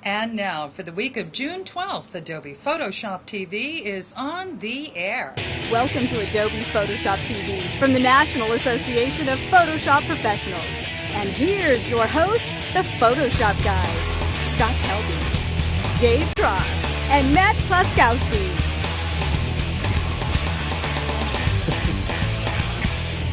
And now, for the week of June 12th, Adobe Photoshop TV is on the air. Welcome to Adobe Photoshop TV from the National Association of Photoshop Professionals. And here's your hosts, the Photoshop guys, Scott Kelby, Dave Cross, and Matt Plaskowski.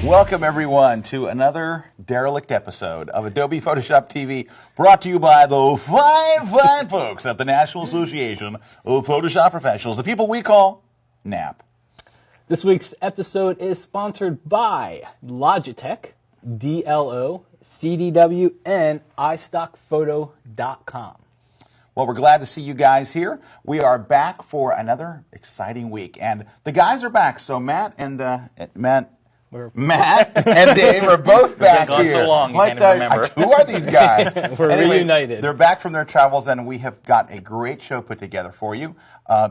Welcome, everyone, to another derelict episode of Adobe Photoshop TV, brought to you by the fine folks at the National Association of Photoshop Professionals, the people we call NAP. This week's episode is sponsored by Logitech, DLO, CDW, and iStockPhoto.com. Well, we're glad to see you guys here. We are back for another exciting week, and the guys are back. So Matt and Dave are both back gone here. So long, you can't even remember. Who are these guys? We're reunited. They're back from their travels, and we have got a great show put together for you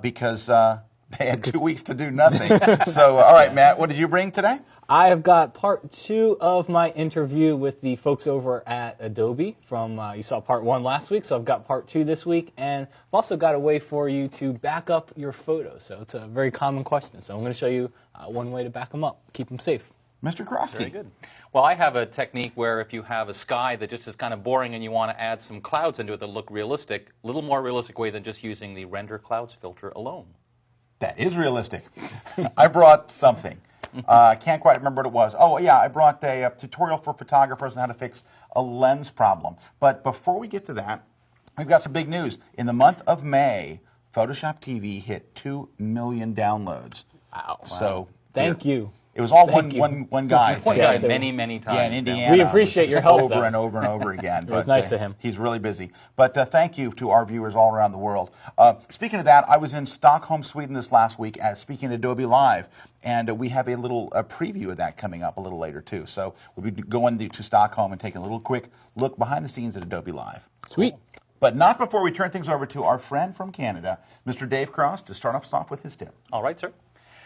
because they had 2 weeks to do nothing. So, all right, Matt, what did you bring today? I have got part 2 of my interview with the folks over at Adobe from, you saw part 1 last week, so I've got part 2 this week, and I've also got a way for you to back up your photos. So it's a very common question, so I'm going to show you one way to back them up, keep them safe. Mr. Krosky. Very good. Well, I have a technique where if you have a sky that just is kind of boring and you want to add some clouds into it that look realistic, a little more realistic way than just using the render clouds filter alone. That is realistic. I brought something. I can't quite remember what it was. Oh, yeah, I brought a tutorial for photographers on how to fix a lens problem. But before we get to that, we've got some big news. In the month of May, Photoshop TV hit 2 million downloads. Wow. So Thank you. It was all Thank one you. guy. One guy many times. Yeah, in Indiana. We appreciate your help, over though. and over and over again. It was nice of him. He's really busy. But thank you to our viewers all around the world. Speaking of that, I was in Stockholm, Sweden this last week speaking at Adobe Live, and we have a little preview of that coming up a little later, too. So we'll be going to Stockholm and taking a little quick look behind the scenes at Adobe Live. Sweet. But not before we turn things over to our friend from Canada, Mr. Dave Cross, to start us off with his tip. All right, sir.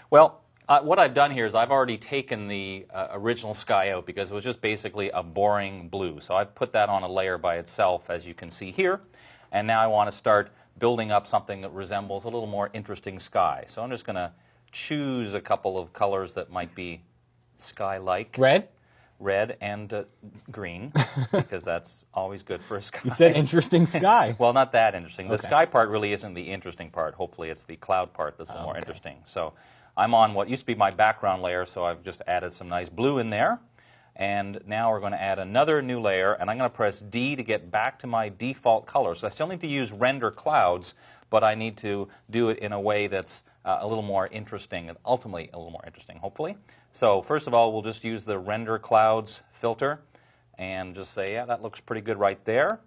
Well, what I've done here is I've already taken the original sky out because it was just basically a boring blue. So I've put that on a layer by itself, as you can see here. And now I want to start building up something that resembles a little more interesting sky. So I'm just going to choose a couple of colors that might be sky-like. Red and green, because that's always good for a sky. You said interesting sky. Well, not that interesting. The Okay. sky part really isn't the interesting part. Hopefully it's the cloud part that's the more interesting. So I'm on what used to be my background layer, so I've just added some nice blue in there. And now we're going to add another new layer, and I'm going to press D to get back to my default color. So I still need to use render clouds, but I need to do it in a way that's a little more interesting, and ultimately a little more interesting, hopefully. So first of all, we'll just use the render clouds filter and just say, yeah, that looks pretty good right there.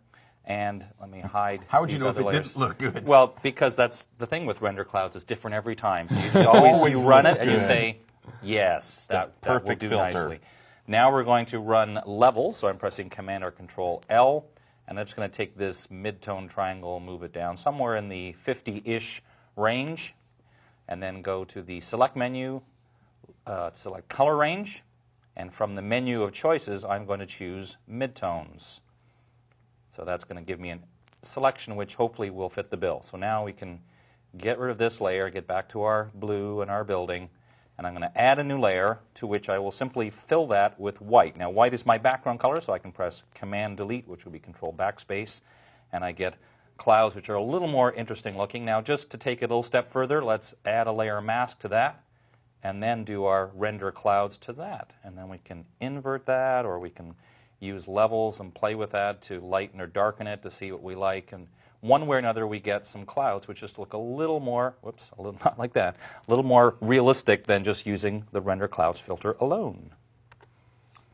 And let me hide. How would you these know if other it layers. didn't look good? Well, because that's the thing with render clouds, it's different every time. So you just always you run looks it and you good. say, yes, that will perfect do filter. nicely. Now we're going to run levels, so I'm pressing Command or Control L, and I'm just going to take this mid-tone triangle, move it down somewhere in the 50-ish range, and then go to the Select menu, select Color Range, and from the menu of choices, I'm going to choose Midtones. So that's going to give me a selection which hopefully will fit the bill. So now we can get rid of this layer, get back to our blue and our building, and I'm going to add a new layer to which I will simply fill that with white. Now white is my background color, so I can press Command Delete, which will be Control Backspace, and I get clouds which are a little more interesting looking. Now just to take it a little step further, let's add a layer mask to that, and then do our render clouds to that. And then we can invert that, or we can use levels and play with that to lighten or darken it to see what we like. And one way or another, we get some clouds which just look a little more, not like that, a little more realistic than just using the render clouds filter alone.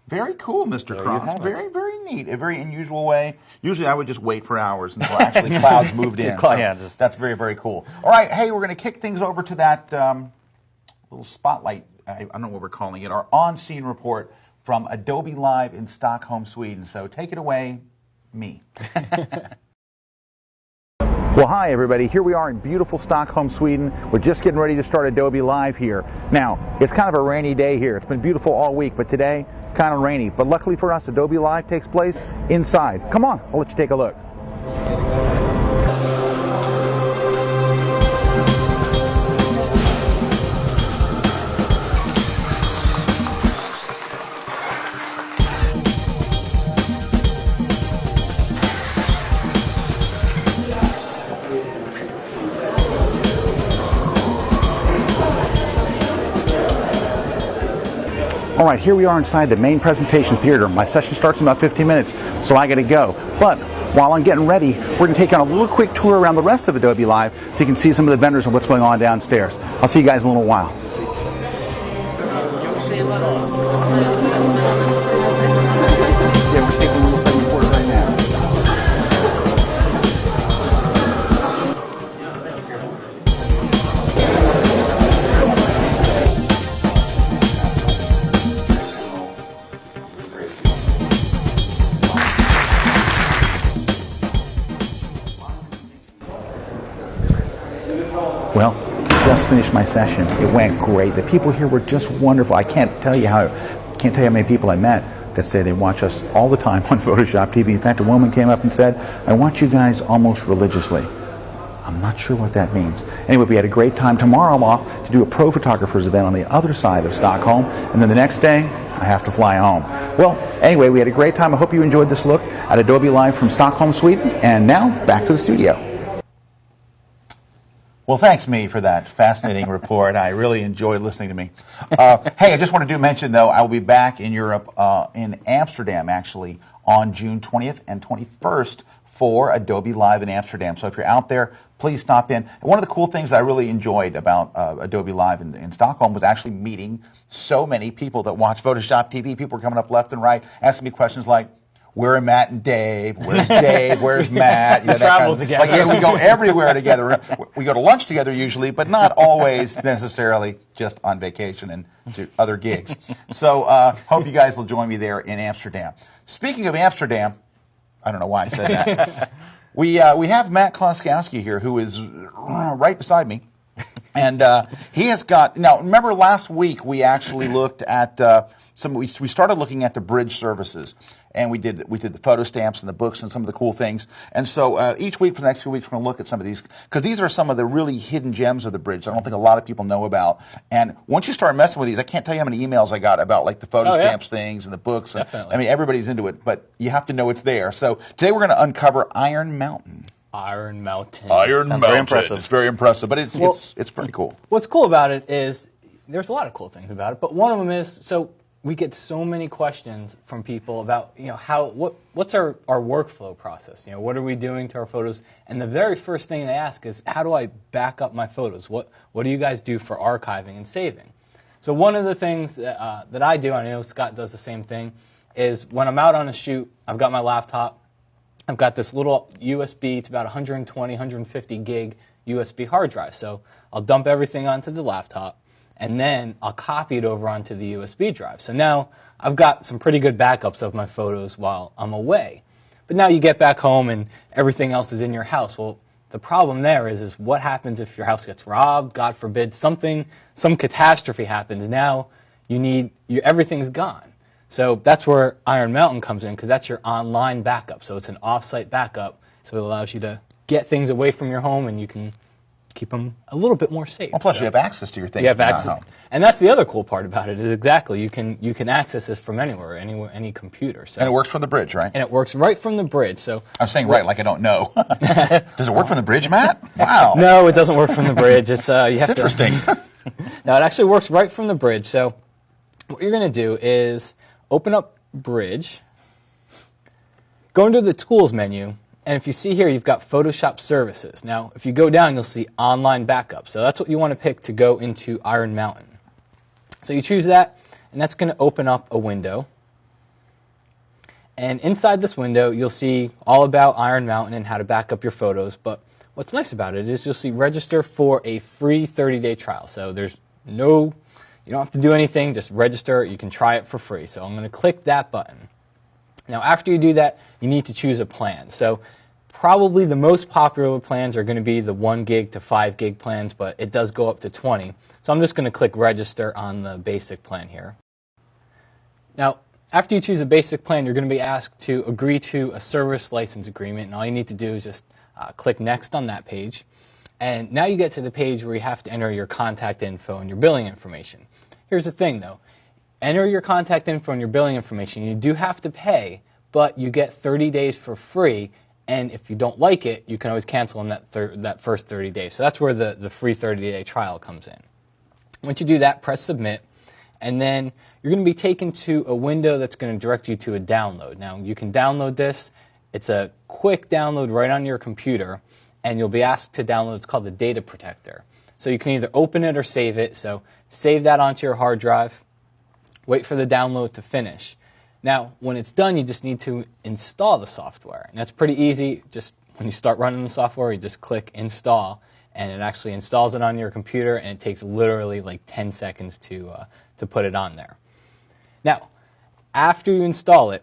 Very cool, Mr. you Cross. have it. Very, very neat. A very unusual way. Usually I would just wait for hours until actually clouds moved in. Yeah, So that's very, very cool. All right, hey, we're going to kick things over to that little spotlight, I don't know what we're calling it, our on-scene report from Adobe Live in Stockholm, Sweden. So take it away, me. Well, hi, everybody. Here we are in beautiful Stockholm, Sweden. We're just getting ready to start Adobe Live here. Now, it's kind of a rainy day here. It's been beautiful all week, but today it's kind of rainy. But luckily for us, Adobe Live takes place inside. Come on, I'll let you take a look. All right, here we are inside the main presentation theater. My session starts in about 15 minutes, so I got to go. But while I'm getting ready, we're going to take on a little quick tour around the rest of Adobe Live so you can see some of the vendors and what's going on downstairs. I'll see you guys in a little while. Yeah, we're taking a little segment for it right now. Well, just finished my session. It went great. The people here were just wonderful. I can't tell you how many people I met that say they watch us all the time on Photoshop TV. In fact, a woman came up and said, "I watch you guys almost religiously." I'm not sure what that means. Anyway, we had a great time. Tomorrow I'm off to do a pro photographers event on the other side of Stockholm, and then the next day I have to fly home. Well, anyway, we had a great time. I hope you enjoyed this look at Adobe Live from Stockholm, Sweden. And now back to the studio. Well, thanks, me, for that fascinating report. I really enjoyed listening to me. Hey, I just wanted to mention, though, I will be back in Europe, in Amsterdam, actually, on June 20th and 21st for Adobe Live in Amsterdam. So if you're out there, please stop in. One of the cool things I really enjoyed about Adobe Live in Stockholm was actually meeting so many people that watch Photoshop TV. People were coming up left and right, asking me questions like, "Where are Matt and Dave? Where's Dave? Where's Matt?" You know, travel together. Like, yeah, we go everywhere together. We go to lunch together usually, but not always necessarily just on vacation and to other gigs. So hope you guys will join me there in Amsterdam. Speaking of Amsterdam, I don't know why I said that. We have Matt Kloskowski here, who is right beside me. And he has got, now remember last week we actually looked at we started looking at the bridge services, and we did the photo stamps and the books and some of the cool things. And so each week for the next few weeks we're going to look at some of these, because these are some of the really hidden gems of the bridge I don't think a lot of people know about. And once you start messing with these, I can't tell you how many emails I got about like the photo stamps things and the books. And, Definitely. I mean, everybody's into it, but you have to know it's there. So today we're going to uncover Iron Mountain. Iron Mountain. Iron Sounds Mountain. very impressive. It's very impressive, but it's pretty cool. What's cool about it is there's a lot of cool things about it, but one of them is, so we get so many questions from people about, you know, what's our workflow process? You know, what are we doing to our photos? And the very first thing they ask is, how do I back up my photos? What do you guys do for archiving and saving? So one of the things that I do, and I know Scott does the same thing, is when I'm out on a shoot, I've got my laptop, I've got this little USB, it's about 120, 150 gig USB hard drive. So I'll dump everything onto the laptop, and then I'll copy it over onto the USB drive. So now I've got some pretty good backups of my photos while I'm away. But now you get back home and everything else is in your house. Well, the problem there is what happens if your house gets robbed, God forbid, some catastrophe happens. Now everything's gone. So that's where Iron Mountain comes in, because that's your online backup. So it's an off-site backup, so it allows you to get things away from your home, and you can keep them a little bit more safe. Well, plus you have access to your things. You have from access, home. and that's the other cool part about it. Is exactly you can access this from anywhere, any computer. So. And it works from the bridge, right? And it works right from the bridge. So I'm saying right, like I don't know. Does it work from the bridge, Matt? Wow. No, it doesn't work from the bridge. It's you have It's interesting. No, it actually works right from the bridge. So what you're going to do is open up Bridge, go into the Tools menu, and if you see here, you've got Photoshop Services. Now, if you go down, you'll see Online Backup. So that's what you want to pick to go into Iron Mountain. So you choose that, and that's going to open up a window. And inside this window, you'll see all about Iron Mountain and how to back up your photos. But what's nice about it is you'll see register for a free 30-day trial. So you don't have to do anything, just register. You can try it for free. So I'm going to click that button. Now, after you do that, you need to choose a plan. So probably the most popular plans are going to be the 1 gig to 5 gig plans, but it does go up to 20. So I'm just going to click register on the basic plan here. Now, after you choose a basic plan, you're going to be asked to agree to a service license agreement, and all you need to do is just click next on that page. And now you get to the page where you have to enter your contact info and your billing information. Here's the thing, though. Enter your contact info and your billing information. You do have to pay, but you get 30 days for free, and if you don't like it, you can always cancel in that first 30 days. So that's where the free 30-day trial comes in. Once you do that, press Submit, and then you're going to be taken to a window that's going to direct you to a download. Now, you can download this. It's a quick download right on your computer, and you'll be asked to download. It's called the Data Protector. So you can either open it or save it. So save that onto your hard drive. Wait for the download to finish. Now, when it's done, you just need to install the software. And that's pretty easy. Just when you start running the software, you just click Install, and it actually installs it on your computer, and it takes literally like 10 seconds to put it on there. Now, after you install it,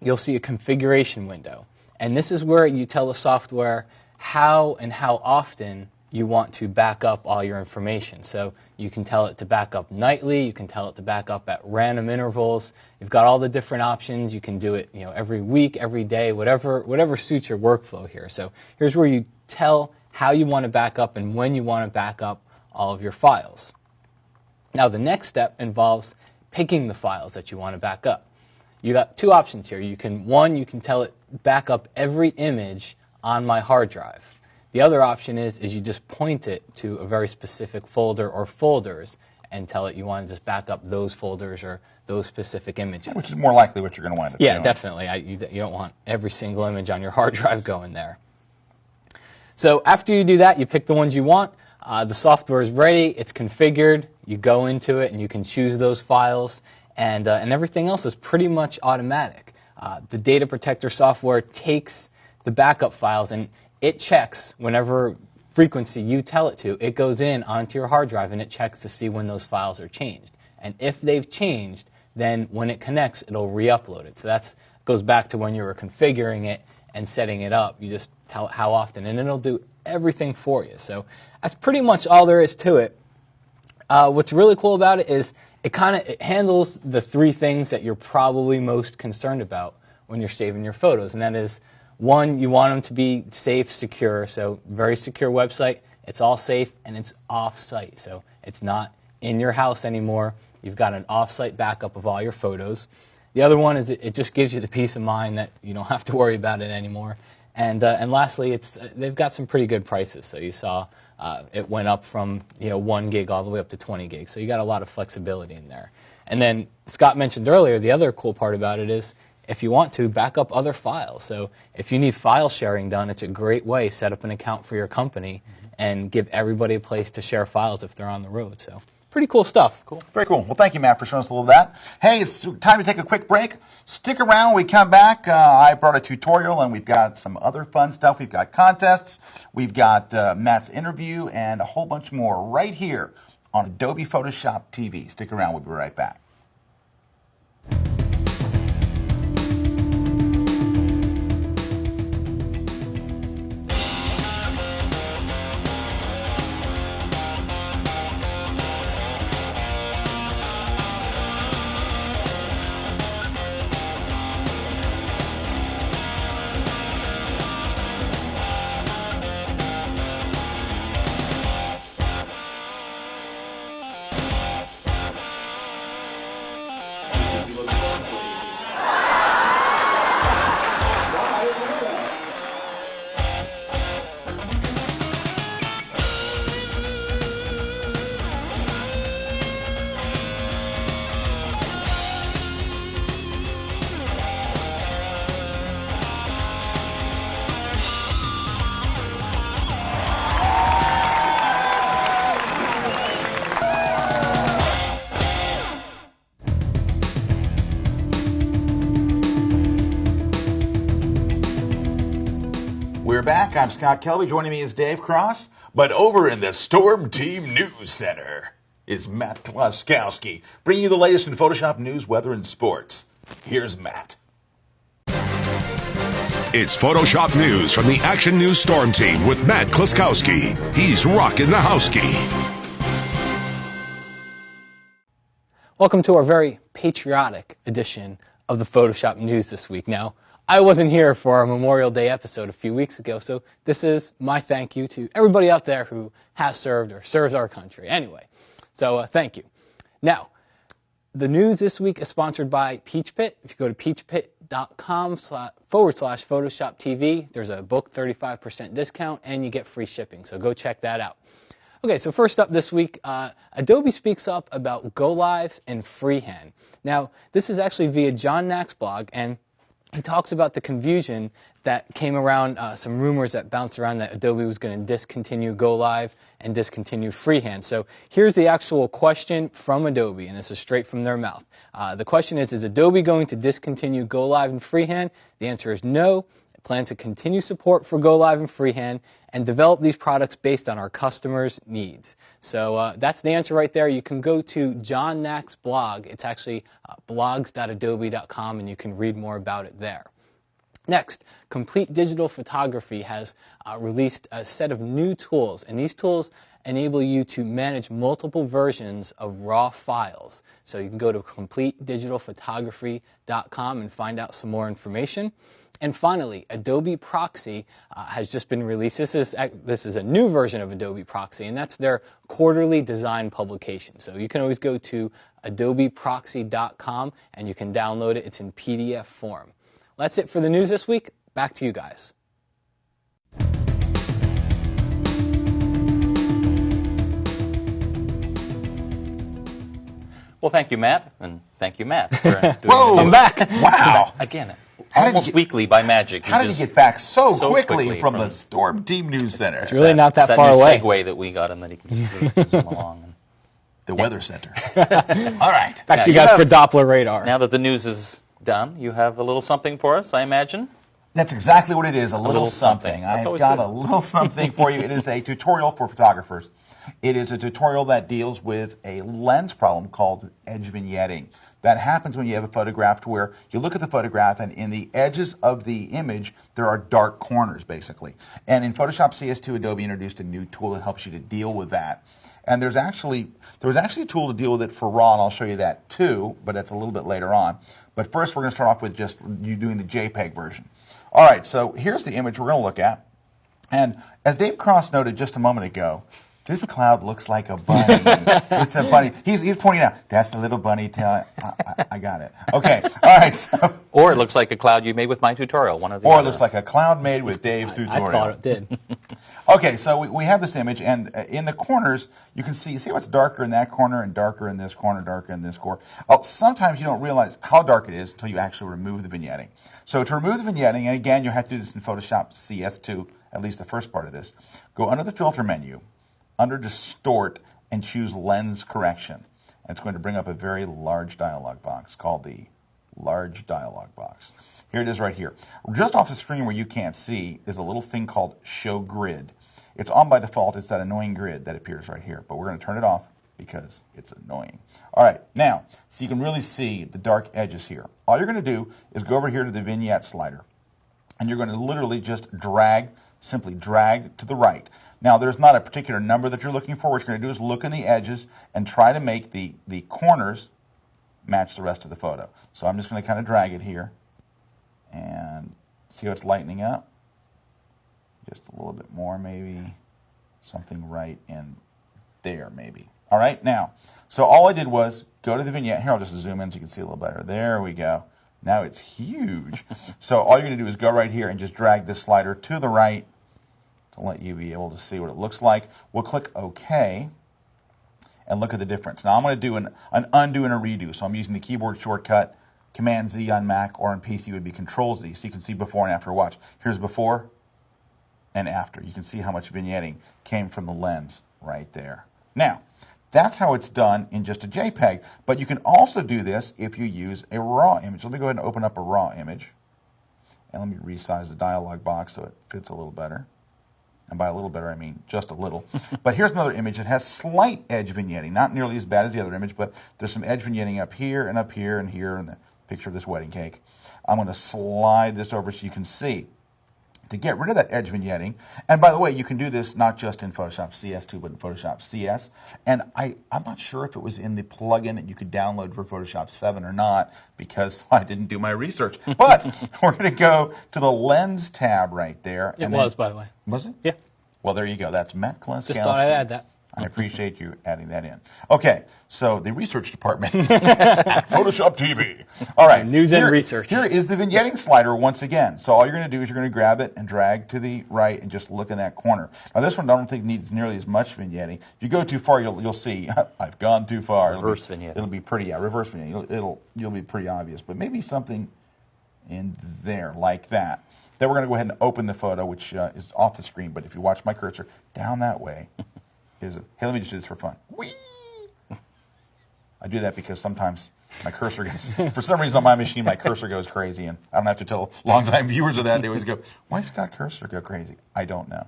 you'll see a configuration window. And this is where you tell the software how and how often you want to back up all your information. So you can tell it to back up nightly, you can tell it to back up at random intervals. You've got all the different options. You can do it, every week, every day, whatever suits your workflow here. So here's where you tell how you want to back up and when you want to back up all of your files. Now the next step involves picking the files that you want to back up. You got two options here. You can tell it back up every image on my hard drive. The other option is you just point it to a very specific folder or folders and tell it you want to just back up those folders or those specific images. Which is more likely what you're going to wind up doing. Yeah, definitely. You don't want every single image on your hard drive going there. So after you do that, you pick the ones you want. The software is ready. It's configured. You go into it and you can choose those files. And everything else is pretty much automatic. The Data Protector software takes the backup files and it checks whenever frequency you tell it to. It goes in onto your hard drive and it checks to see when those files are changed. And if they've changed, then when it connects, it'll re-upload it. So that goes back to when you were configuring it and setting it up. You just tell it how often, and it'll do everything for you. So that's pretty much all there is to it. What's really cool about it is it handles the three things that you're probably most concerned about when you're saving your photos, and that is, one, you want them to be safe, secure, so very secure website. It's all safe, and it's off-site, so it's not in your house anymore. You've got an off-site backup of all your photos. The other one is it just gives you the peace of mind that you don't have to worry about it anymore. And lastly, they've got some pretty good prices. So you saw it went up from 1 gig all the way up to 20 gigs. So you got a lot of flexibility in there. And then Scott mentioned earlier, the other cool part about it is if you want to, back up other files. So if you need file sharing done, it's a great way. Set up an account for your company and give everybody a place to share files if they're on the road. So pretty cool stuff. Cool. Very cool. Well, thank you, Matt, for showing us a little of that. Hey, it's time to take a quick break. Stick around. When we come back, I brought a tutorial, and we've got some other fun stuff. We've got contests. We've got Matt's interview and a whole bunch more right here on Adobe Photoshop TV. Stick around. We'll be right back. We're back. I'm Scott Kelby. Joining me is Dave Cross. But over in the Storm Team News Center is Matt Kloskowski, bringing you the latest in Photoshop news, weather, and sports. Here's Matt. It's Photoshop news from the Action News Storm Team with Matt Kloskowski. He's rocking the housekey. Welcome to our very patriotic edition of the Photoshop news this week. Now, I wasn't here for our Memorial Day episode a few weeks ago, so this is my thank you to everybody out there who has served or serves our country. Anyway, so thank you. Now, the news this week is sponsored by Peach Pit. If you go to peachpit.com/Photoshop TV, there's a book 35% discount, and you get free shipping, so go check that out. Okay, so first up this week, Adobe speaks up about Go Live and Freehand. Now, this is actually via John Knack's blog, and he talks about the confusion that came around, some rumors that bounced around that Adobe was going to discontinue Go Live and discontinue Freehand. So here's the actual question from Adobe, and this is straight from their mouth. The question is Adobe going to discontinue Go Live and Freehand? The answer is no. It plans to continue support for Go Live and Freehand and develop these products based on our customers' needs. So that's the answer right there. You can go to John Knack's blog. It's actually blogs.adobe.com, and you can read more about it there. Next, Complete Digital Photography has released a set of new tools, and these tools enable you to manage multiple versions of raw files. So you can go to CompleteDigitalPhotography.com and find out some more information. And finally, Adobe Proxy has just been released. This is a new version of Adobe Proxy, and that's their quarterly design publication. So you can always go to adobeproxy.com and you can download it. It's in PDF form. That's it for the news this week. Back to you guys. Well, thank you, Matt, and thank you, Matt, for doing Whoa, the I'm news. back. Wow. Again, How did almost you get- weekly by magic. How did just you get back so so quickly quickly from the from- Storm Team News Center? It's really not that that far new away. segue that we got him that he can zoom along. The Weather Center. All right. Back Now, to you you guys have- for Doppler radar. Now that the news is done, you have a little something for us, I imagine. That's exactly what it is, a little little something. something. That's I've always got good. a little something for you. It is a tutorial for photographers. It is a tutorial that deals with a lens problem called edge vignetting. That happens when you have a photograph where you look at the photograph and in the edges of the image there are dark corners basically. And in Photoshop CS2, Adobe introduced a new tool that helps you to deal with that. And there was actually a tool to deal with it for RAW, and I'll show you that too, but that's a little bit later on. But first we're going to start off with just you doing the JPEG version. All right, so here's the image we're going to look at. And as Dave Cross noted just a moment ago, this cloud looks like a bunny. It's a bunny. He's pointing out, that's the little bunny tail. I got it. Okay, all right. So, Or it looks like a cloud you made with my tutorial, one of the or other. it looks like a cloud made with Dave's tutorial. I thought it did. Okay, so we have this image, and in the corners, you can see what's darker in that corner and darker in this corner, darker in this corner. Oh, sometimes you don't realize how dark it is until you actually remove the vignetting. So to remove the vignetting, and again, you have to do this in Photoshop CS2, at least the first part of this, go under the Filter menu, under Distort, and choose Lens Correction. And it's going to bring up a very large dialog box called the Large Dialog Box. Here it is right here. Just off the screen where you can't see is a little thing called Show Grid. It's on by default. It's that annoying grid that appears right here. But we're going to turn it off because it's annoying. All right, now, so you can really see the dark edges here. All you're going to do is go over here to the Vignette slider. And you're going to literally just simply drag to the right. Now, there's not a particular number that you're looking for. What you're going to do is look in the edges and try to make the corners match the rest of the photo. So I'm just going to kind of drag it here and see how it's lightening up. Just a little bit more, maybe. Something right in there, maybe. All right, now, so all I did was go to the vignette. Here, I'll just zoom in so you can see a little better. There we go. Now it's huge. So all you're going to do is go right here and just drag this slider to the right to let you be able to see what it looks like. We'll click OK and look at the difference. Now I'm going to do an undo and a redo. So I'm using the keyboard shortcut. Command-Z on Mac or on PC would be Control-Z. So you can see before and after. Watch. Here's before and after. You can see how much vignetting came from the lens right there. Now, that's how it's done in just a JPEG. But you can also do this if you use a RAW image. Let me go ahead and open up a RAW image. And let me resize the dialog box so it fits a little better. And by a little better, I mean just a little. But here's another image that has slight edge vignetting. Not nearly as bad as the other image, but there's some edge vignetting up here and up here and here in the picture of this wedding cake. I'm going to slide this over so you can see. To get rid of that edge vignetting, and by the way, you can do this not just in Photoshop CS2, but in Photoshop CS. And I'm not sure if it was in the plugin that you could download for Photoshop 7 or not, because I didn't do my research. But we're going to go to the Lens tab right there. It was, by the way. Was it? Yeah. Well, there you go. That's Matt Kleskowski. Just thought I'd add that. I appreciate you adding that in. Okay, so the research department at Photoshop TV. All right. News and research. Here is the vignetting slider once again. So all you're going to do is you're going to grab it and drag to the right and just look in that corner. Now this one I don't think needs nearly as much vignetting. If you go too far, you'll see I've gone too far. Reverse vignette. It'll be pretty, yeah, reverse vignette. You'll be pretty obvious, but maybe something in there like that. Then we're going to go ahead and open the photo, which is off the screen. But if you watch my cursor down that way, hey, let me just do this for fun. Whee! I do that because sometimes my cursor gets, for some reason on my machine, my cursor goes crazy, and I don't have to tell longtime viewers of that. They always go, "Why does Scott cursor go crazy?" I don't know.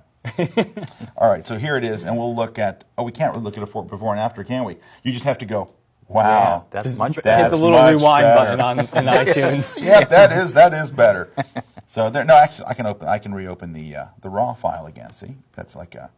All right, so here it is, and we'll look at. Oh, we can't really look at it before and after, can we? You just have to go. Wow, yeah, that's much better. Hit the little rewind button on in iTunes. Yeah, that is better. So there, no, actually, I can reopen the raw file again. See, that's like a.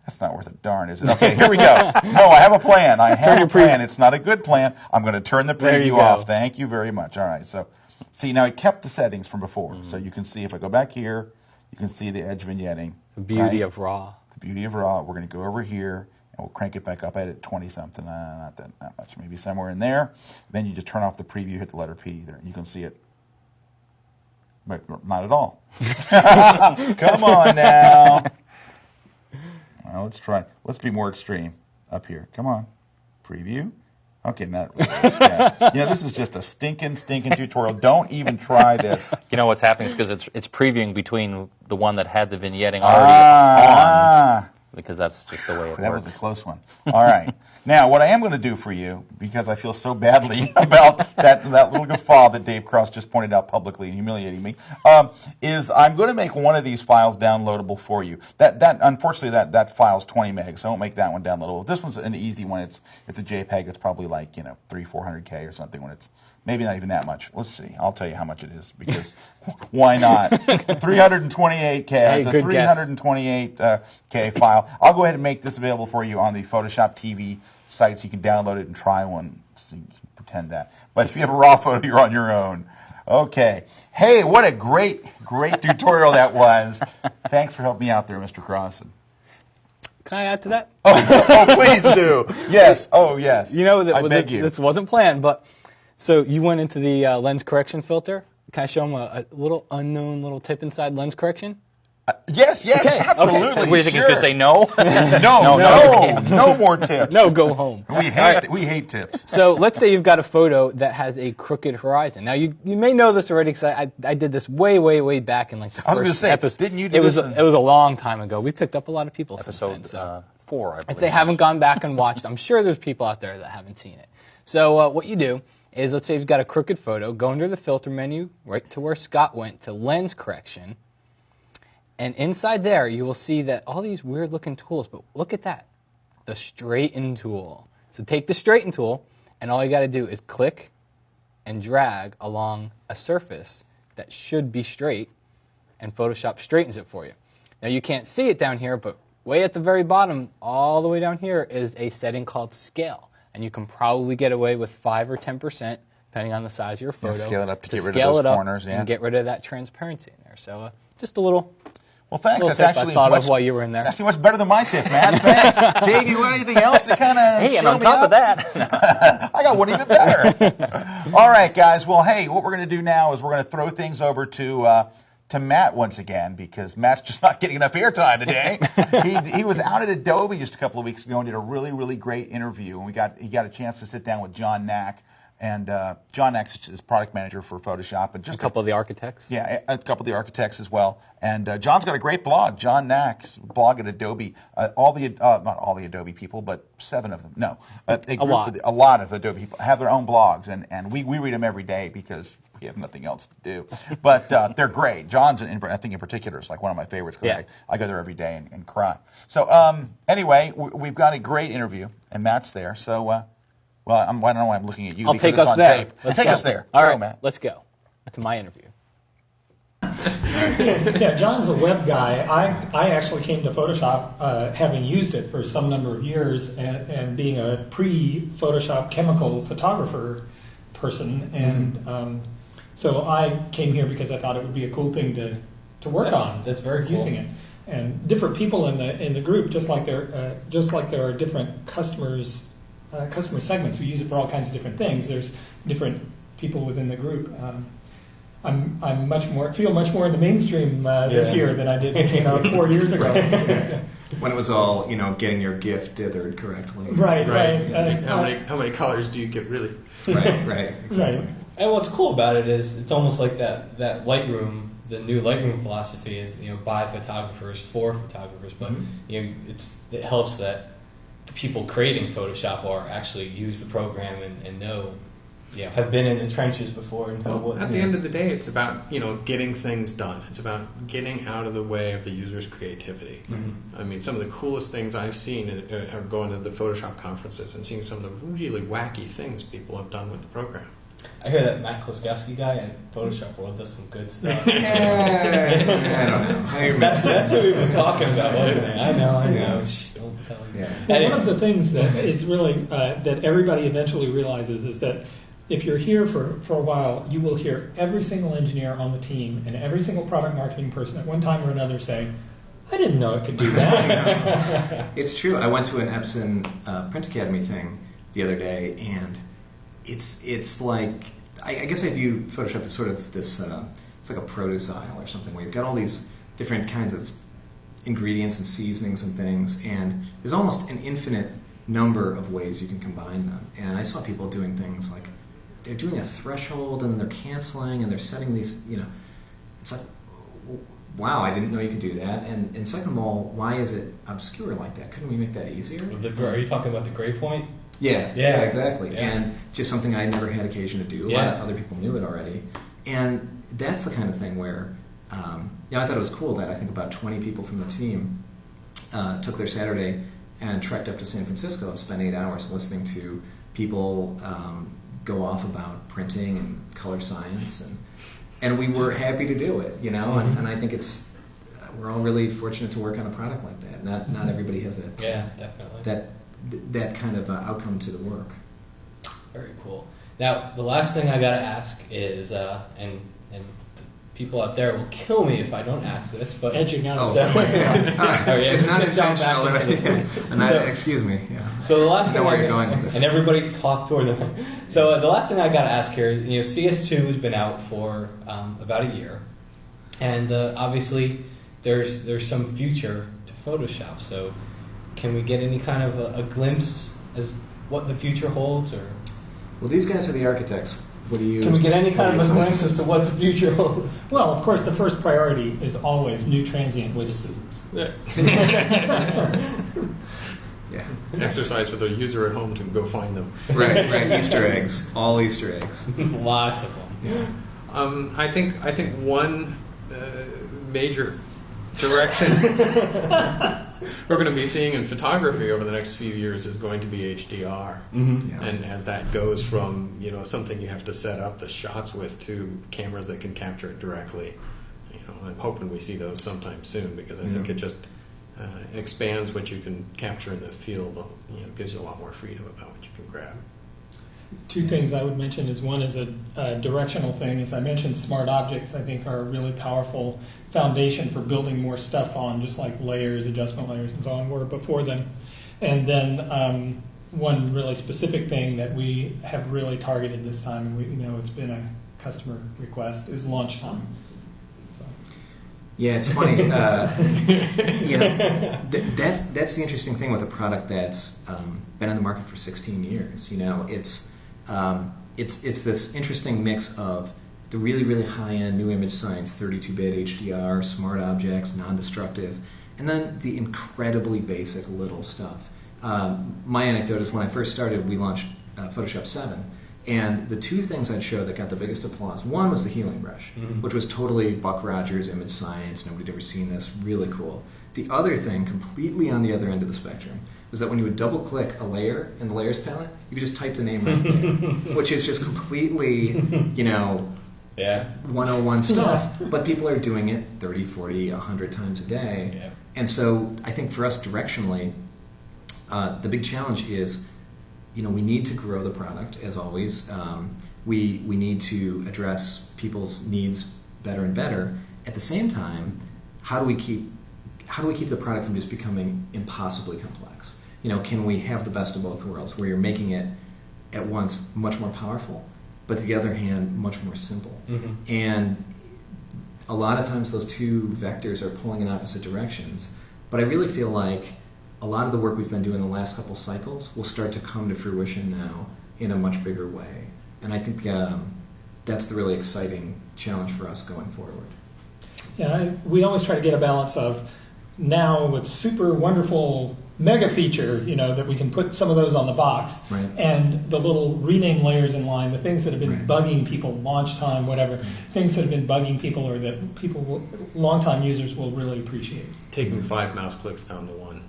That's not worth a darn, is it? Okay, here we go. No, I have a plan. I have a plan. It's not a good plan. I'm going to turn the preview off. Thank you very much. All right, so see, now it kept the settings from before. So you can see if I go back here, you can see the edge vignetting. The beauty of RAW. The beauty of RAW. We're going to go over here, and we'll crank it back up at 20-something. Not that much. Maybe somewhere in there. Then you just turn off the preview, hit the letter P. There, you can see it. But not at all. Come on now. Well, let's try. Let's be more extreme up here. Come on. Preview. Okay, not really. Yeah. This is just a stinking tutorial. Don't even try this. You know what's happening is because it's previewing between the one that had the vignetting already on, because that's just the way it works. That was a close one. All right. Now, what I am going to do for you, because I feel so badly about that little guffaw that Dave Cross just pointed out publicly and humiliating me, is I'm going to make one of these files downloadable for you. Unfortunately, that file's 20 megs, so I won't make that one downloadable. This one's an easy one. It's a JPEG. It's probably like 300-400K or something. When it's maybe not even that much. Let's see. I'll tell you how much it is, because why not? 328K. Hey, it's a 328K file. I'll go ahead and make this available for you on the Photoshop TV site, so you can download it and try one, so you can pretend that. But if you have a raw photo, you're on your own. Okay. Hey, what a great tutorial that was. Thanks for helping me out there, Mr. Crossan. Can I add to that? Oh, please do. Yes. Oh, yes. I beg you. This wasn't planned, but so you went into the lens correction filter. Can I show them a little unknown little tip inside lens correction? Yes, Okay, absolutely. What do you think he's going to say? No? No more tips. No, go home. We hate tips. So let's say you've got a photo that has a crooked horizon. Now you may know this already, because I did this way back in like the first episode. Didn't you do this? It was a long time ago. We picked up a lot of people since then. Episode 4, I believe. If they haven't gone back and watched, I'm sure there's people out there that haven't seen it. So what you do is, let's say you've got a crooked photo, go under the filter menu, right to where Scott went, to lens correction. And inside there, you will see that all these weird-looking tools, but look at that, the straighten tool. So take the straighten tool, and all you got to do is click and drag along a surface that should be straight, and Photoshop straightens it for you. Now, you can't see it down here, but way at the very bottom, all the way down here, is a setting called scale. And you can probably get away with 5 or 10%, depending on the size of your photo. Scale it up to get rid of those corners, and get rid of that transparency in there. So just a little... Well, thanks. That's actually I thought of while you were in there. It's actually much better than my tip, man. Thanks. Dave, you want anything else to kind of Hey, and on top of that, I got one even better. All right, guys. Well, hey, what we're going to do now is we're going to throw things over to Matt once again, because Matt's just not getting enough airtime today. He was out at Adobe just a couple of weeks ago and did a really great interview, and he got a chance to sit down with John Knack. And John Knack is product manager for Photoshop, and just a couple of the architects. Yeah, a couple of the architects as well. And John's got a great blog, John Knack's blog at Adobe. Not all the Adobe people, but 7 of them. No, a lot of Adobe people have their own blogs, and we read them every day because we have nothing else to do. But they're great. John's, I think in particular, is like one of my favorites, because I go there every day and cry. So anyway, we've got a great interview, and Matt's there. So. Well, I don't know why I'm looking at you. I'll because take us on there. Tape. Take us there. All right, go, Matt. Let's go to my interview. Yeah, John's a web guy. I actually came to Photoshop having used it for some number of years and being a pre-Photoshop chemical photographer person. And so I came here because I thought it would be a cool thing to work on. That's very cool. Using it. and different people in the group, just like there are different customer segments who use it for all kinds of different things. There's different people within the group. I'm feel much more in the mainstream this year than I did 4 years ago. When it was all getting your GIF dithered correctly. Right. How many colors do you get really? Right. Exactly. Right. And what's cool about it is it's almost like that Lightroom, the new Lightroom philosophy is by photographers for photographers, but it helps that the people creating Photoshop are actually use the program and know, have been in the trenches before and know what. At the end of the day, it's about getting things done. It's about getting out of the way of the user's creativity. I mean, some of the coolest things I've seen are going to the Photoshop conferences and seeing some of the really wacky things people have done with the program. I hear that Matt Kloskowski guy at Photoshop World does some good stuff. I don't know. That's who he was talking about, wasn't it? I know. Shh, don't tell me. Well, one of the things that is really that everybody eventually realizes is that if you're here for a while, you will hear every single engineer on the team and every single product marketing person at one time or another say, I didn't know it could do that. It's true. I went to an Epson Print Academy thing the other day, and it's like, I guess I view Photoshop as sort of this, it's like a produce aisle or something, where you've got all these different kinds of ingredients and seasonings and things, and there's almost an infinite number of ways you can combine them. And I saw people doing things like, they're doing a threshold and they're canceling and they're setting these, it's like, wow, I didn't know you could do that. And second of all, why is it obscure like that? Couldn't we make that easier? Are you talking about the gray point? Yeah, exactly. Yeah. And just something I never had occasion to do. A lot of other people knew it already. And that's the kind of thing where, I thought it was cool that I think about 20 people from the team took their Saturday and trekked up to San Francisco and spent 8 hours listening to people go off about printing and color science. And we were happy to do it, and I think we're all really fortunate to work on a product like that. Not everybody has that. Yeah, definitely. That kind of outcome to the work. Very cool. Now, the last thing I got to ask is, and the people out there will kill me if I don't ask this, but Edging out. It's not intentional. Excuse me. Yeah. So the last thing where you're going with this. And everybody talk toward them. So the last thing I got to ask here is, CS2 has been out for about a year, and obviously there's some future to Photoshop. So can we get any kind of a glimpse as what the future holds, or? Well, these guys are the architects. What do you? Can we get any kind of a glimpse as to what the future holds? Well, of course, the first priority is always new transient witticisms. Yeah. Exercise for the user at home to go find them. Right. Easter eggs, all Easter eggs. Lots of them. Yeah. I think one major direction we're going to be seeing in photography over the next few years is going to be HDR. Yeah. And as that goes from something you have to set up the shots with to cameras that can capture it directly, I'm hoping we see those sometime soon, because I think it just expands what you can capture in the field. Gives you a lot more freedom about what you can grab. Two things I would mention is one is a directional thing. As I mentioned, smart objects I think are a really powerful foundation for building more stuff on, just like layers, adjustment layers, and so on were before them. And then one really specific thing that we have really targeted this time, and we know it's been a customer request, is launch time. Yeah, it's funny. That's the interesting thing with a product that's been on the market for 16 years. It's this interesting mix of the really, really high-end new image science, 32-bit HDR, smart objects, non-destructive, and then the incredibly basic little stuff. My anecdote is when I first started, we launched Photoshop 7. And the two things I'd show that got the biggest applause, one was the healing brush, which was totally Buck Rogers, image science, nobody had ever seen this, really cool. The other thing, completely on the other end of the spectrum, was that when you would double-click a layer in the layers palette, you could just type the name right there, which is just completely, 101 stuff, but people are doing it 30, 40, 100 times a day. Yeah. And so I think for us directionally, the big challenge is, we need to grow the product, as always. We need to address people's needs better and better. At the same time, how do we keep how do we keep the product from just becoming impossibly complex? You know, can we have the best of both worlds, where you're making it at once much more powerful, but on the other hand, much more simple? And a lot of times those two vectors are pulling in opposite directions. But I really feel like a lot of the work we've been doing the last couple cycles will start to come to fruition now in a much bigger way. And I think that's the really exciting challenge for us going forward. Yeah, we always try to get a balance of now with super wonderful mega feature, you know, that we can put some of those on the box, Right. and the little rename layers in line, the things that have been Right. bugging people, launch time, whatever, things that have been bugging people or that people, longtime users will really appreciate. Taking 5 mouse clicks down to 1.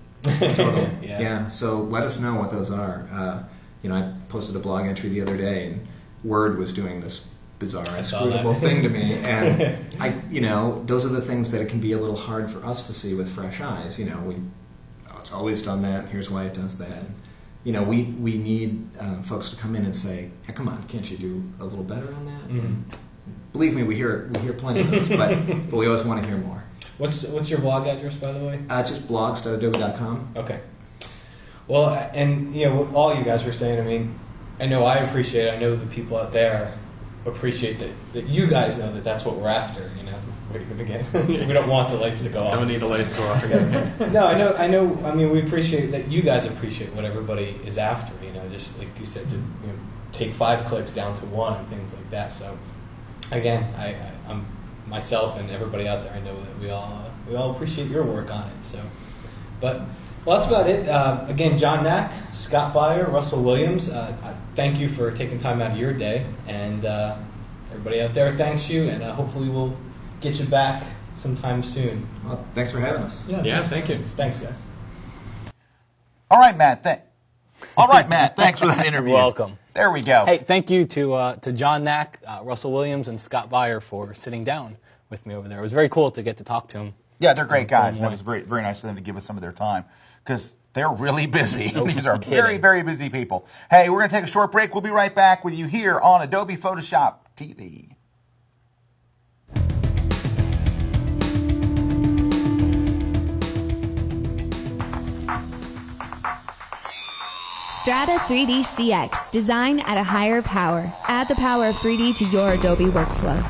Totally. Yeah. So let us know what those are. You know, I posted a blog entry the other day, and Word was doing this bizarre, inscrutable thing to me, and you know, those are the things that it can be a little hard for us to see with fresh eyes. You know, it's always done that. Here's why it does that. You know, we need folks to come in and say, hey, "Come on, can't you do a little better on that?" And believe me, we hear plenty of those, but we always want to hear more. What's your blog address, by the way? It's just blogs.adobe.com. Okay. Well, and you know, what all you guys were saying, I mean, I know I appreciate it. I know the people out there appreciate that you guys know that that's what we're after. You know, wait again. We don't want the lights to go off. Don't need the lights to go off again. No, I know. I mean, we appreciate that you guys appreciate what everybody is after. You know, just like you said, to take 5 clicks down to 1 and things like that. So, again, I'm myself and everybody out there. I know that we all appreciate your work on it. So, but. Well, that's about it. Again, John Knack, Scott Beyer, Russell Williams, thank you for taking time out of your day. And everybody out there, thanks you. And hopefully we'll get you back sometime soon. Well, thanks for having us. Yeah, thank you. Thanks, guys. All right, Matt. Thanks for that interview. You're welcome. There we go. Hey, thank you to John Knack, Russell Williams, and Scott Beyer for sitting down with me over there. It was very cool to get to talk to them. Yeah, they're great guys. And that was very, very nice of them to give us some of their time because they're really busy. These are very, very busy people. Hey, we're going to take a short break. We'll be right back with you here on Adobe Photoshop TV. Strata 3D CX. Design at a higher power. Add the power of 3D to your Adobe workflow.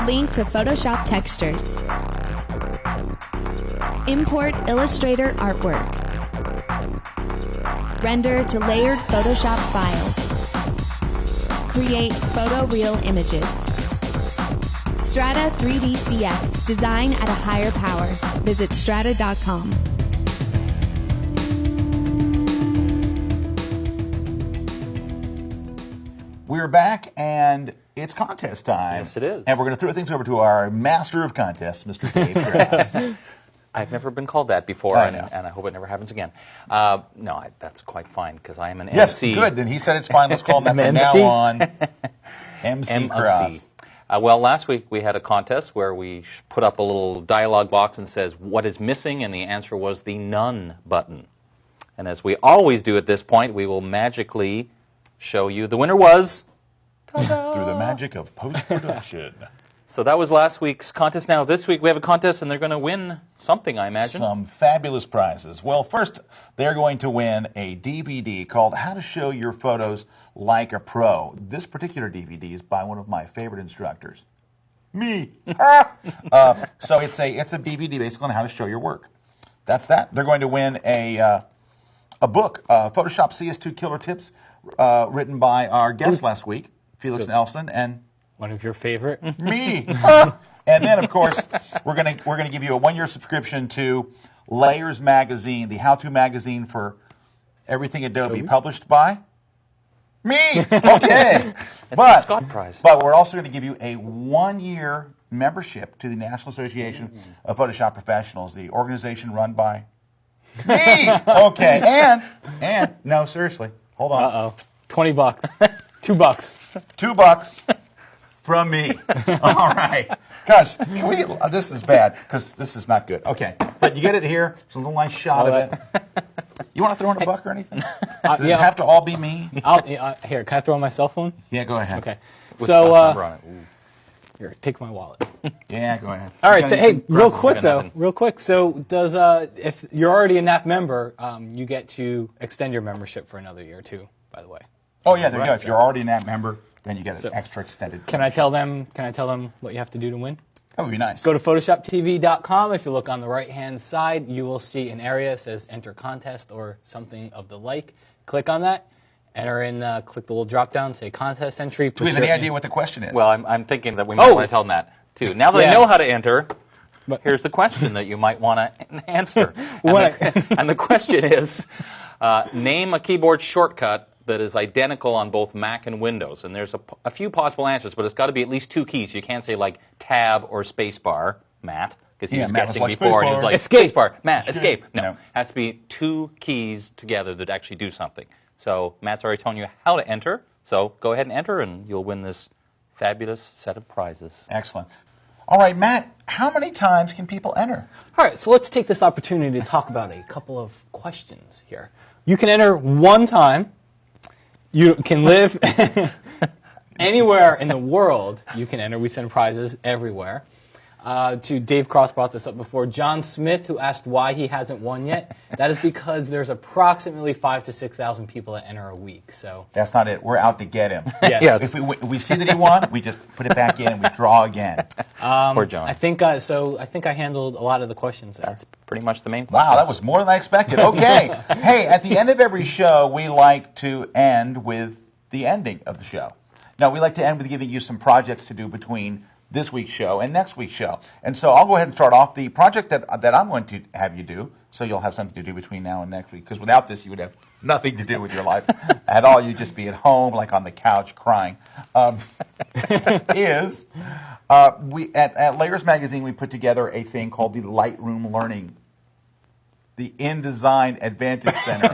Link to Photoshop textures. Import Illustrator artwork. Render to layered Photoshop files. Create photoreal images. Strata 3D CX. Design at a higher power. Visit strata.com. We're back, and it's contest time. Yes, it is. And we're going to throw things over to our master of contests, Mr. Dave Grass. I've never been called that before, I and know. I hope it never happens again. That's quite fine, because I am an Yes, MC. good. And he said it's fine. Let's call him that from MC. now on. MC Cross. Well, last week we had a contest where we put up a little dialog box and says, what is missing? And the answer was the none button. And as we always do at this point, we will magically show you. The winner was... Through the magic of post-production. So that was last week's contest. Now, this week we have a contest, and they're going to win something, I imagine. Some fabulous prizes. Well, first, they're going to win a DVD called How to Show Your Photos Like a Pro. This particular DVD is by one of my favorite instructors. Me. So it's a DVD basically on how to show your work. That's that. They're going to win a book, Photoshop CS2 Killer Tips, written by our guest last week, Felix Nelson, and One of your favorite? me. And then, of course, we're gonna give you a 1-year subscription to Layers Magazine, the how-to magazine for everything Adobe, published by me. Okay, the Scott Prize. But we're also going to give you a 1-year membership to the National Association of Photoshop Professionals, the organization run by me. Okay, and no, seriously, hold on. Uh-oh. $20. $2. $2 from me. All right. Gosh, can we? This is bad because this is not good. Okay, but you get it here. It's a little nice shot of it. You want to throw in a buck or anything? Does it have to all be me? Here, can I throw on my cell phone? Yeah, go ahead. Okay. With So, Scott's number on it. Ooh. Here, take my wallet. Yeah, go ahead. All right, so hey, real Russ, quick got though, nothing. real quick. So does if you're already a NAP member, you get to extend your membership for another year too. By the way. Oh yeah, there you go. Right. If you're already an app member, then you get an So, extra extended. Can I tell them? Can I tell them what you have to do to win? That would be nice. Go to PHOTOSHOPTV.com. If you look on the right-hand side, you will see an area that says Enter Contest or something of the like. Click on that. Enter in. Click the little drop-down. Say Contest Entry. Do we have any idea what the question is? Well, I'm thinking that we might want to tell them that, too. Now that Yeah. they know how to enter, here's the question that you might want to answer. And the question is, name a keyboard shortcut that is identical on both Mac and Windows. And there's a few possible answers, but it's got to be at least two keys. You can't say, like, Tab or Spacebar, Matt, because he was Matt was guessing like, before, and he was spacebar. like, Escape. Spacebar, Matt, escape. No, No. it has to be two keys together that actually do something. So Matt's already telling you how to enter, so go ahead and enter, and you'll win this fabulous set of prizes. Excellent. All right, Matt, how many times can people enter? All right, so let's take this opportunity to talk about a couple of questions here. You can enter one time. You can live anywhere in the world. You can enter. We send prizes everywhere. To Dave Cross brought this up before. John Smith, who asked why he hasn't won yet, that is because there's approximately 5,000 to 6,000 people that enter a week. So That's not it. We're out to get him. Yes. If we see that he won, we just put it back in and we draw again. Poor John. I think I handled a lot of the questions there. That's pretty much the main Wow, question. that was more than I expected. Okay. Hey, at the end of every show, we like to end with the ending of the show. Now, we like to end with giving you some projects to do between this week's show and next week's show. And so I'll go ahead and start off the project that I'm going to have you do, so you'll have something to do between now and next week, because without this, you would have nothing to do with your life at all. You'd just be at home, like on the couch, crying. We at Layers Magazine, we put together a thing called the Lightroom Learning, the InDesign Advantage Center.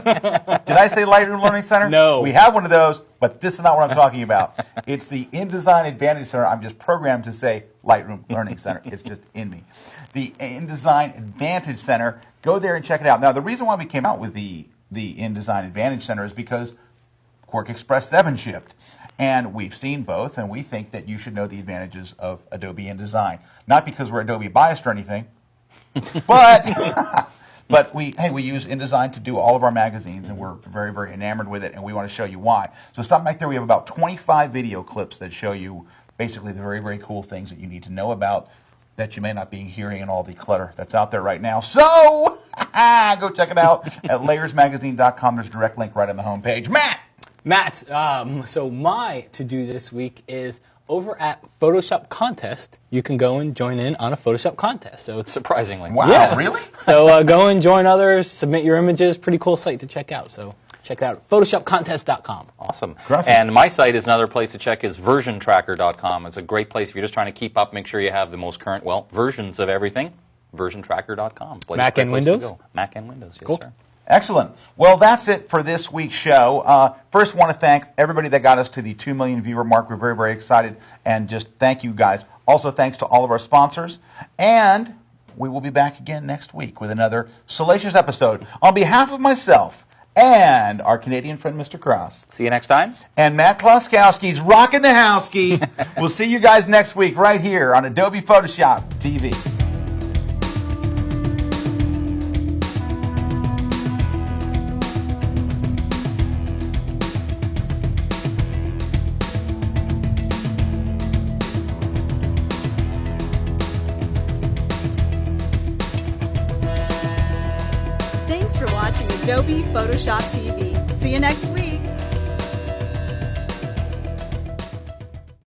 Did I say Lightroom Learning Center? No. We have one of those, but this is not what I'm talking about. It's the InDesign Advantage Center. I'm just programmed to say Lightroom Learning Center. It's just in me. The InDesign Advantage Center, go there and check it out. Now, the reason why we came out with the InDesign Advantage Center is because Quark Express 7 shipped. And we've seen both, and we think that you should know the advantages of Adobe InDesign. Not because we're Adobe biased or anything, but... But we use InDesign to do all of our magazines, and we're very, very enamored with it, and we want to show you why. So stop back there. We have about 25 video clips that show you basically the very, very cool things that you need to know about that you may not be hearing in all the clutter that's out there right now. So go check it out at layersmagazine.com. There's a direct link right on the homepage. Matt! So my to-do this week is over at Photoshop Contest. You can go and join in on a Photoshop contest. So it's Surprisingly. Wow, Yeah. really? So go and join others, submit your images. Pretty cool site to check out. So check it out, photoshopcontest.com. Awesome. Crossing. And my site is another place to check is versiontracker.com. It's a great place if you're just trying to keep up, make sure you have the most current, versions of everything. Versiontracker.com. Mac and Windows? Mac and Windows, yes, Cool. sir. Excellent. Well, that's it for this week's show. First, want to thank everybody that got us to the 2 million viewer mark. We're very, very excited, and just thank you guys. Also, thanks to all of our sponsors, and we will be back again next week with another salacious episode. On behalf of myself and our Canadian friend, Mr. Cross, See you next time. and Matt Kloskowski's rocking the house-key. We'll see you guys next week right here on Adobe Photoshop TV. Thanks for watching Adobe Photoshop TV. See you next week.